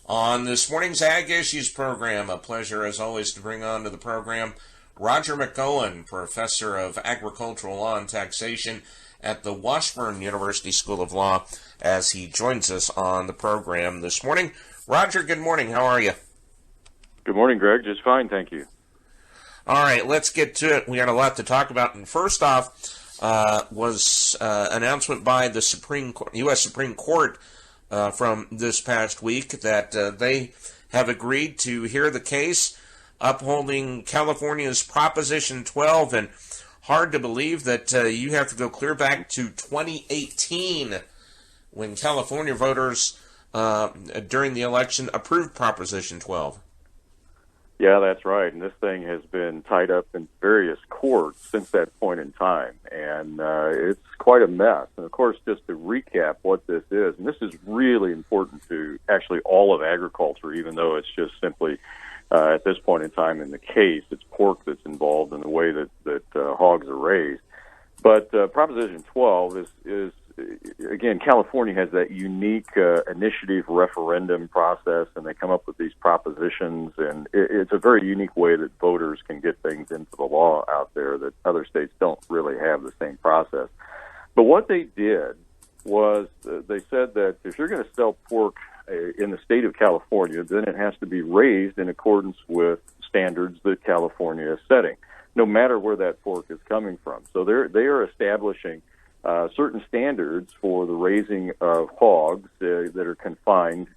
On this morning's Ag Issues program, a pleasure as always to bring on to the program Roger McEowen, Professor of Agricultural Law and Taxation at the Washburn University School of Law, as he joins us on the program this morning. Roger, good morning. How are you? Good morning, Greg. Just fine, thank you. All right, let's get to it. We got a lot to talk about. And first off was announcement by the U.S. Supreme Court from this past week that they have agreed to hear the case upholding California's Proposition 12, and hard to believe that you have to go clear back to 2018 when California voters during the election approved Proposition 12. Yeah, that's right. And this thing has been tied up in various courts since that point in time. And it's quite a mess. And, of course, just to recap what this is, and this is really important to actually all of agriculture, even though it's just simply, at this point in time in the case, it's pork that's involved in the way that hogs are raised. But Proposition 12 is again, California has that unique initiative referendum process, and they come up with these propositions, and it's a very unique way that voters can get things into the law out there that other states don't really have the same process. But what they did was they said that if you're going to sell pork in the state of California, then it has to be raised in accordance with standards that California is setting, no matter where that pork is coming from. So they are establishing certain standards for the raising of hogs that are confined,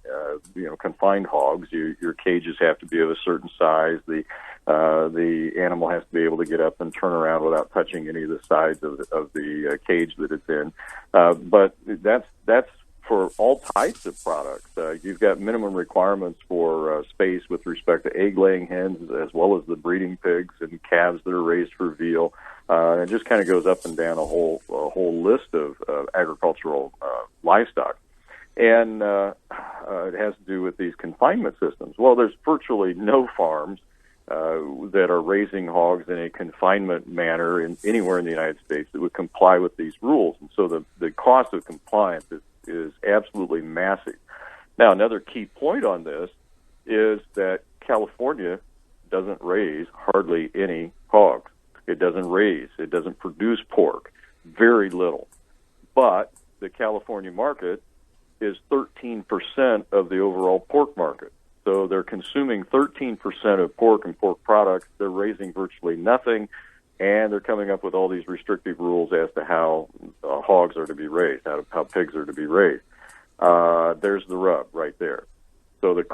confined hogs. Your cages have to be of a certain size. The animal has to be able to get up and turn around without touching any of the sides of the cage that it's in. But that's for all types of products. You've got minimum requirements for space with respect to egg-laying hens, as well as the breeding pigs and calves that are raised for veal. It just kind of goes up and down a whole list of agricultural livestock. And it has to do with these confinement systems. Well, there's virtually no farms that are raising hogs in a confinement manner anywhere in the United States that would comply with these rules. And so the cost of compliance is absolutely massive. Now, another key point on this is that California doesn't raise hardly any hogs. It doesn't produce pork, very little. But the California market is 13% of the overall pork market. So they're consuming 13% of pork and pork products. They're raising virtually nothing, and they're coming up with all these restrictive rules as to how hogs are to be raised, how pigs are to be raised. There's the rub right there. So there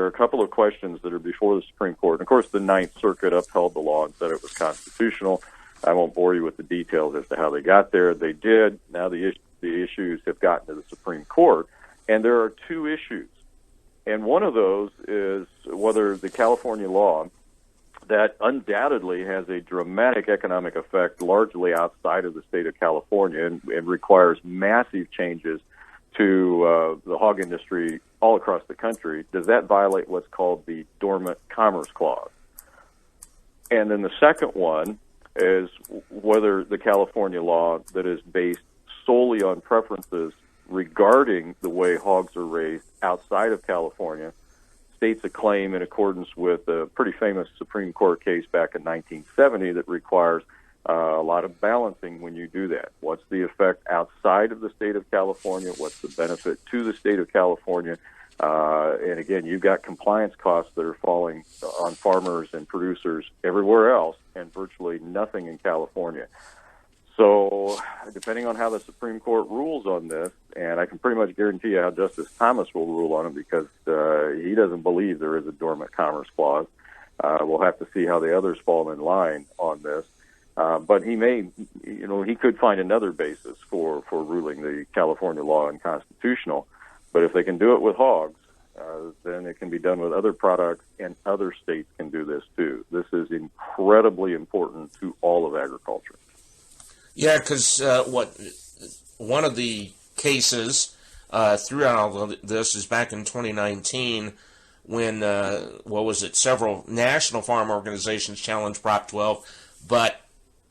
are a couple of questions that are before the Supreme Court. And of course, the Ninth Circuit upheld the law and said it was constitutional. I won't bore you with the details as to how they got there. They did. Now the issues have gotten to the Supreme Court, and there are two issues. And one of those is whether the California law that undoubtedly has a dramatic economic effect largely outside of the state of California and requires massive changes to the hog industry all across the country, does that violate what's called the Dormant Commerce Clause? And then the second one is whether the California law that is based solely on preferences regarding the way hogs are raised outside of California states a claim in accordance with a pretty famous Supreme Court case back in 1970 that requires a lot of balancing when you do that. What's the effect outside of the state of California? What's the benefit to the state of California? And again, you've got compliance costs that are falling on farmers and producers everywhere else and virtually nothing in California. So depending on how the Supreme Court rules on this, and I can pretty much guarantee you how Justice Thomas will rule on it because he doesn't believe there is a Dormant Commerce Clause. We'll have to see how the others fall in line on this. But he could find another basis for ruling the California law unconstitutional. But if they can do it with hogs, then it can be done with other products, and other states can do this too. This is incredibly important to all of agriculture. Yeah, because one of the cases throughout all of this is back in 2019 when, several national farm organizations challenged Prop 12, but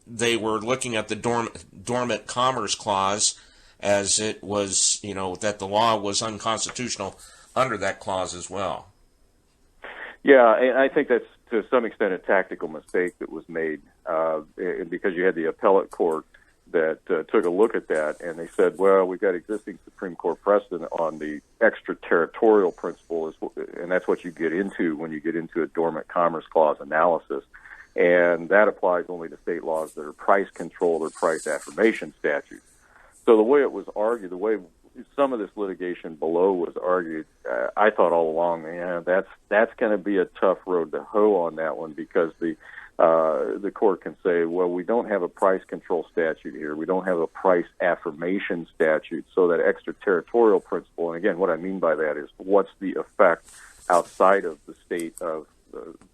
they were looking at the Dormant Commerce Clause as it was, that the law was unconstitutional under that clause as well. Yeah, and I think that's to some extent a tactical mistake that was made because you had the appellate court that took a look at that, and they said, well, we've got existing Supreme Court precedent on the extraterritorial principle, and that's what you get into when you get into a dormant commerce clause analysis, and that applies only to state laws that are price-controlled or price affirmation statutes. So the way it was argued, the way some of this litigation below was argued, I thought all along, that's going to be a tough road to hoe on that one, because the court can say, well, we don't have a price control statute here. We don't have a price affirmation statute. So that extraterritorial principle, and again, what I mean by that is what's the effect outside of the state of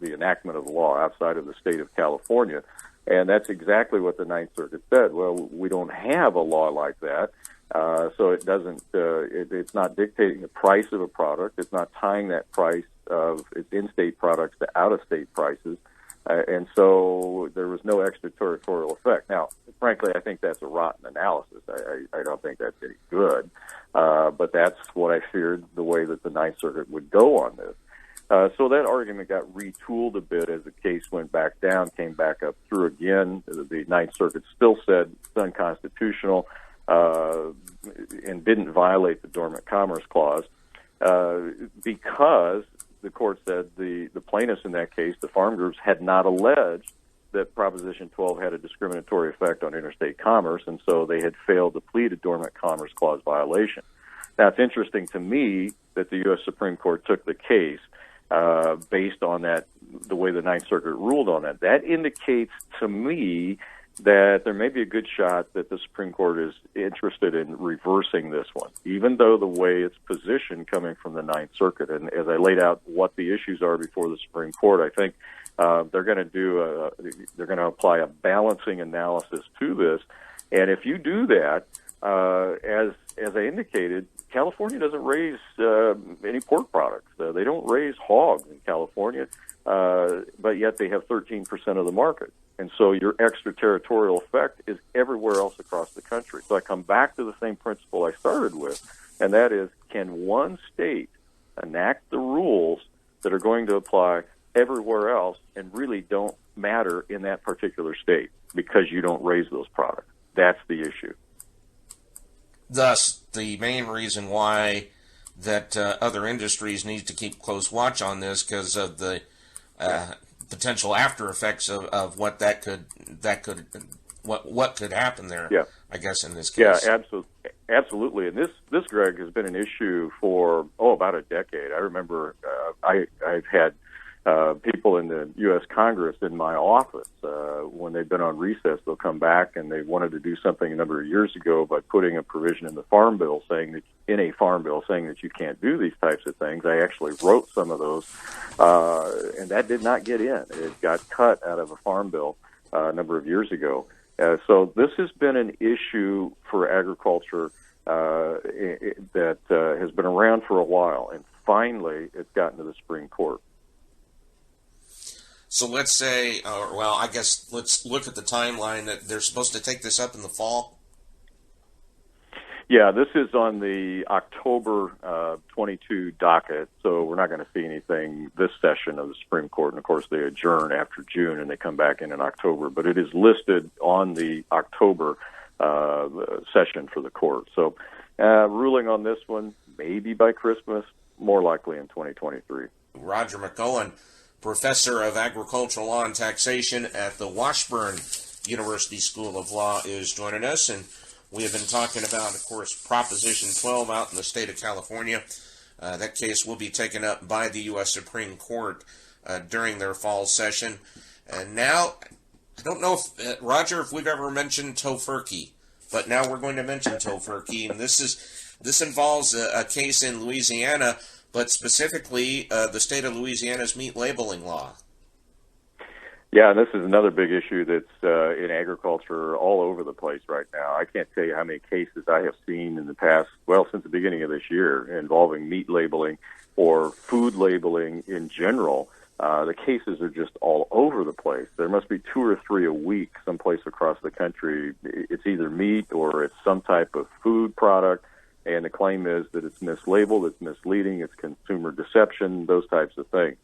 the enactment of the law, outside of the state of California. And that's exactly what the Ninth Circuit said. Well, we don't have a law like that. So it doesn't. It's not dictating the price of a product. It's not tying that price of its in-state products to out-of-state prices, and so there was no extraterritorial effect. Now, frankly, I think that's a rotten analysis. I don't think that's any good, but that's what I feared the way that the Ninth Circuit would go on this. So that argument got retooled a bit as the case went back down, came back up through again. The Ninth Circuit still said it's unconstitutional. And didn't violate the Dormant Commerce Clause because the court said the plaintiffs in that case, the farm groups, had not alleged that Proposition 12 had a discriminatory effect on interstate commerce, and so they had failed to plead a Dormant Commerce Clause violation. Now, it's interesting to me that the U.S. Supreme Court took the case based on that, the way the Ninth Circuit ruled on that. That indicates to me that there may be a good shot that the Supreme Court is interested in reversing this one, even though the way it's positioned coming from the Ninth Circuit. And as I laid out what the issues are before the Supreme Court, I think they're going to apply a balancing analysis to this. And if you do that, as I indicated, California doesn't raise any pork products. They don't raise hogs in California, but yet they have 13% of the market. And so your extraterritorial effect is everywhere else across the country. So I come back to the same principle I started with, and that is, can one state enact the rules that are going to apply everywhere else and really don't matter in that particular state because you don't raise those products? That's the issue. Thus, the main reason why that other industries need to keep close watch on this, because of the potential after effects of what what could happen there. Yeah. I guess in this case. Yeah, absolutely. And this, Greg, has been an issue for about a decade. I remember I've had people in the U.S. Congress in my office when they've been on recess. They'll come back and they wanted to do something a number of years ago by putting a provision in the Farm Bill saying that you can't do these types of things. I actually wrote some of those, and that did not get in. It got cut out of a Farm Bill a number of years ago. So this has been an issue for agriculture that has been around for a while, and finally it's gotten to the Supreme Court. So let's say, I guess let's look at the timeline that they're supposed to take this up in the fall. Yeah, this is on the October 22 docket, so we're not going to see anything this session of the Supreme Court. And, of course, they adjourn after June and they come back in October. But it is listed on the October session for the court. So ruling on this one, maybe by Christmas, more likely in 2023. Roger McEowen, Professor of Agricultural Law and Taxation at the Washburn University School of Law, is joining us. And we have been talking about, of course, Proposition 12 out in the state of California. That case will be taken up by the U.S. Supreme Court during their fall session. And now, I don't know if, Roger, if we've ever mentioned tofurkey, but now we're going to mention tofurkey. And this involves a case in Louisiana, but specifically the state of Louisiana's meat labeling law. Yeah, and this is another big issue that's in agriculture all over the place right now. I can't tell you how many cases I have seen in the past, since the beginning of this year, involving meat labeling or food labeling in general. The cases are just all over the place. There must be 2 or 3 a week someplace across the country. It's either meat or it's some type of food product And the claim is that it's mislabeled, it's misleading, it's consumer deception, those types of things.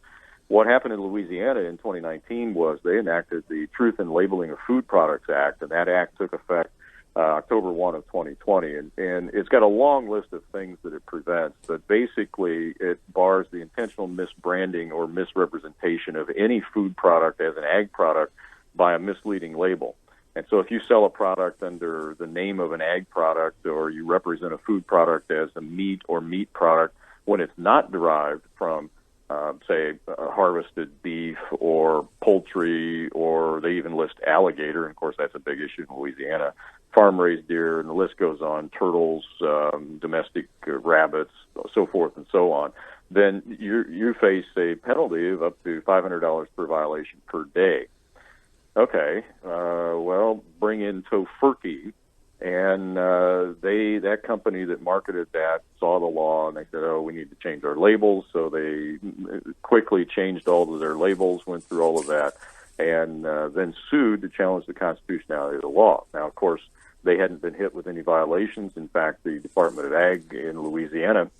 What happened in Louisiana in 2019 was they enacted the Truth in Labeling of Food Products Act, and that act took effect October 1 of 2020. And it's got a long list of things that it prevents, but basically it bars the intentional misbranding or misrepresentation of any food product as an ag product by a misleading label. And so if you sell a product under the name of an ag product, or you represent a food product as a meat or meat product when it's not derived from, say, harvested beef or poultry, or they even list alligator, and of course that's a big issue in Louisiana, farm-raised deer, and the list goes on, turtles, domestic rabbits, so forth and so on, then you face a penalty of up to $500 per violation per day. Okay, well, bring in Tofurkey, and that company that marketed that saw the law, and they said, oh, we need to change our labels, so they quickly changed all of their labels, went through all of that, and then sued to challenge the constitutionality of the law. Now, of course, they hadn't been hit with any violations. In fact, the Department of Ag in Louisiana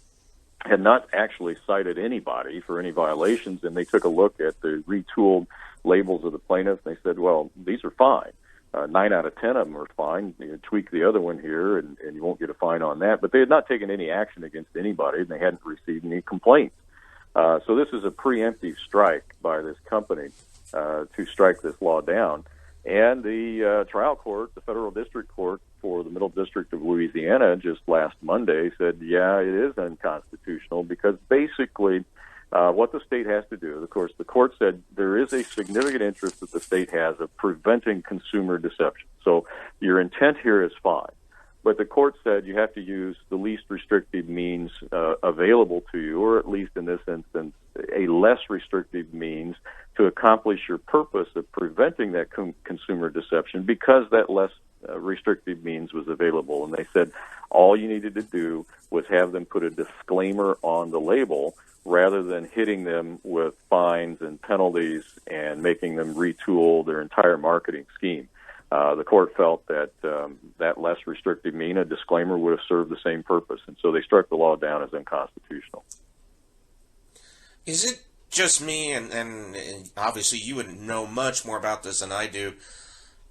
had not actually cited anybody for any violations, and they took a look at the retooled labels of the plaintiffs, and they said, well, these are fine. 9 out of 10 of them are fine. You tweak the other one here, and you won't get a fine on that. But they had not taken any action against anybody, and they hadn't received any complaints. So this is a preemptive strike by this company to strike this law down. And the trial court, the federal district court for the Middle District of Louisiana, just last Monday said, yeah, it is unconstitutional, because basically what the state has to do, of course, the court said there is a significant interest that the state has of preventing consumer deception. So your intent here is fine. But the court said you have to use the least restrictive means available to you, or at least in this instance, a less restrictive means to accomplish your purpose of preventing that consumer deception, because that less restrictive means was available. And they said all you needed to do was have them put a disclaimer on the label, rather than hitting them with fines and penalties and making them retool their entire marketing scheme. The court felt that that less restrictive mean, a disclaimer, would have served the same purpose, and so they struck the law down as unconstitutional. Is it just me, and obviously you would know much more about this than I do,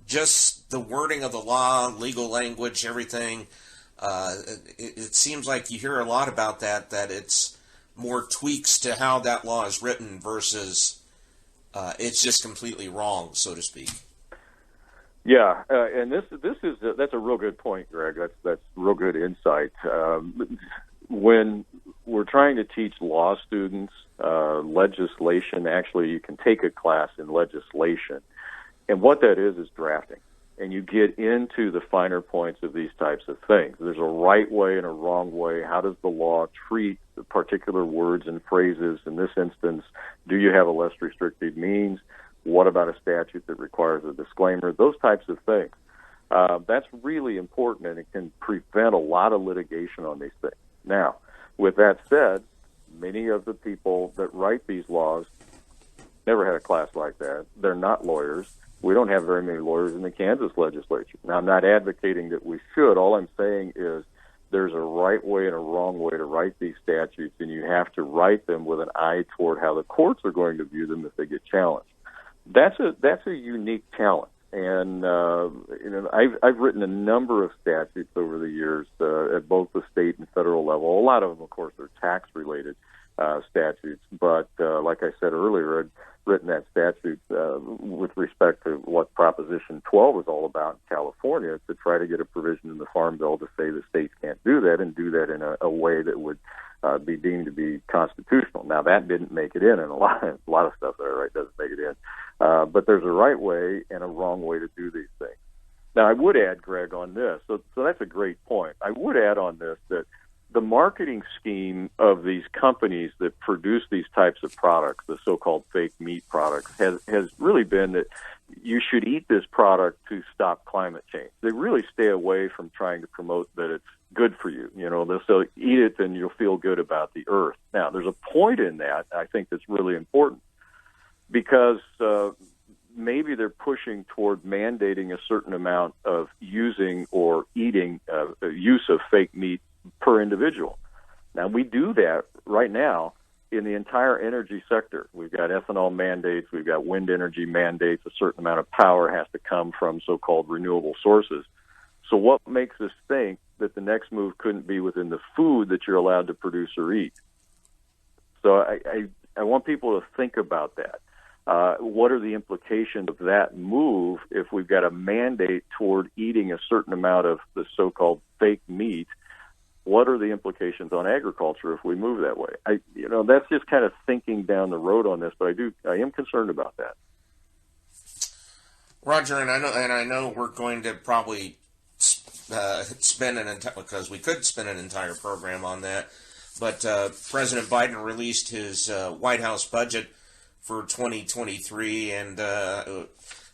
just the wording of the law, legal language, everything, it seems like you hear a lot about that it's more tweaks to how that law is written versus it's just completely wrong, so to speak. Yeah, and that's a real good point, Greg. That's real good insight. When we're trying to teach law students legislation, actually you can take a class in legislation, and what that is drafting. And you get into the finer points of these types of things. There's a right way and a wrong way. How does the law treat the particular words and phrases? In this instance, do you have a less restrictive means? What about a statute that requires a disclaimer? Those types of things. That's really important, and it can prevent a lot of litigation on these things. Now, with that said, many of the people that write these laws never had a class like that. They're not lawyers. We don't have very many lawyers in the Kansas legislature. Now, I'm not advocating that we should. All I'm saying is there's a right way and a wrong way to write these statutes, and you have to write them with an eye toward how the courts are going to view them if they get challenged. That's a unique talent, and I've written a number of statutes over the years at both the state and federal level. A lot of them, of course, are tax-related statutes, but like I said earlier, I'd written that statute with respect to what Proposition 12 is all about in California, to try to get a provision in the Farm Bill to say the states can't do that, and do that in a way that would be deemed to be constitutional. Now, that didn't make it in, and a lot of stuff that I write doesn't make it in. But there's a right way and a wrong way to do these things. Now, I would add, Greg, on this, so that's a great point. I would add on this that the marketing scheme of these companies that produce these types of products, the so-called fake meat products, has really been that you should eat this product to stop climate change. They really stay away from trying to promote that it's good for you. They'll say, eat it and you'll feel good about the earth. Now, there's a point in that I think that's really important, because maybe they're pushing toward mandating a certain amount of using or eating use of fake meat per individual. Now, we do that right now in the entire energy sector. We've got ethanol mandates, we've got wind energy mandates, a certain amount of power has to come from so-called renewable sources. So what makes us think that the next move couldn't be within the food that you're allowed to produce or eat? So I want people to think about that. What are the implications of that move if we've got a mandate toward eating a certain amount of the so-called fake meat? What are the implications on agriculture if we move that way? That's just kind of thinking down the road on this, but I am concerned about that. Roger, and I know we're going to probably spend because we could spend an entire program on that. But President Biden released his White House budget for 2023, and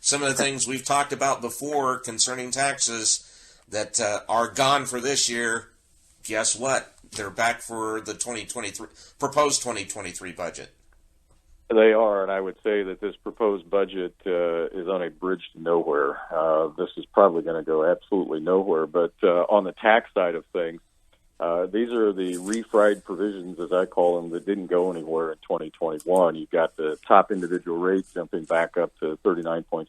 some of the things we've talked about before concerning taxes that are gone for this year. Guess what? They're back for the proposed 2023 budget. They are, and I would say that this proposed budget is on a bridge to nowhere. This is probably going to go absolutely nowhere. But on the tax side of things, these are the refried provisions, as I call them, that didn't go anywhere in 2021. You've got the top individual rate jumping back up to 39.6%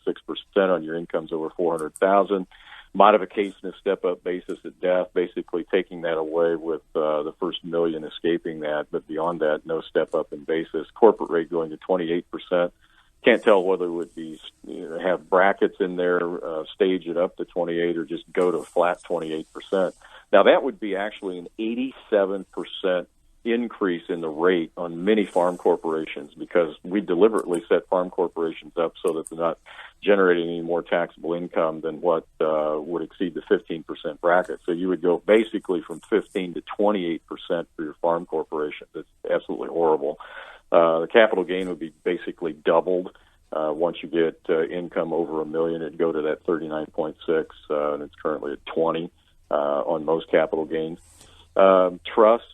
on your incomes over $400,000. Modification of step-up basis at death, basically taking that away with the first million escaping that, but beyond that, no step-up in basis. Corporate rate going to 28%. Can't tell whether it would be have brackets in there, stage it up to 28, or just go to flat 28%. Now, that would be actually an 87% increase in the rate on many farm corporations, because we deliberately set farm corporations up so that they're not generating any more taxable income than what would exceed the 15% bracket. So you would go basically from 15 to 28% for your farm corporation. That's absolutely horrible. The capital gain would be basically doubled. Once you get income over $1 million, it'd go to that 39.6, and it's currently at 20 on most capital gains. Trust.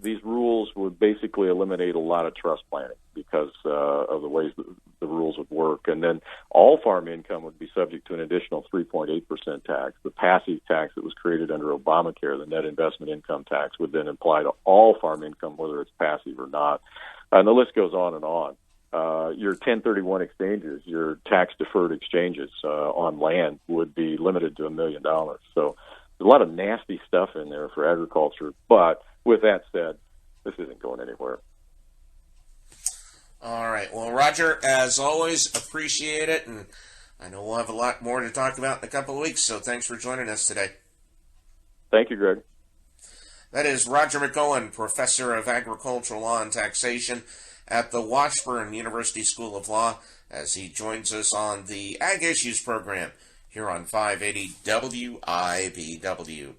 These rules would basically eliminate a lot of trust planning because of the ways the rules would work. And then all farm income would be subject to an additional 3.8% tax. The passive tax that was created under Obamacare, the net investment income tax, would then apply to all farm income, whether it's passive or not. And the list goes on and on. Your 1031 exchanges, your tax-deferred exchanges on land would be limited to $1 million. So there's a lot of nasty stuff in there for agriculture, but with that said, this isn't going anywhere. All right. Well, Roger, as always, appreciate it. And I know we'll have a lot more to talk about in a couple of weeks, so thanks for joining us today. Thank you, Greg. That is Roger McEowen, Professor of Agricultural Law and Taxation at the Washburn University School of Law, as he joins us on the Ag Issues program here on 580 WIBW.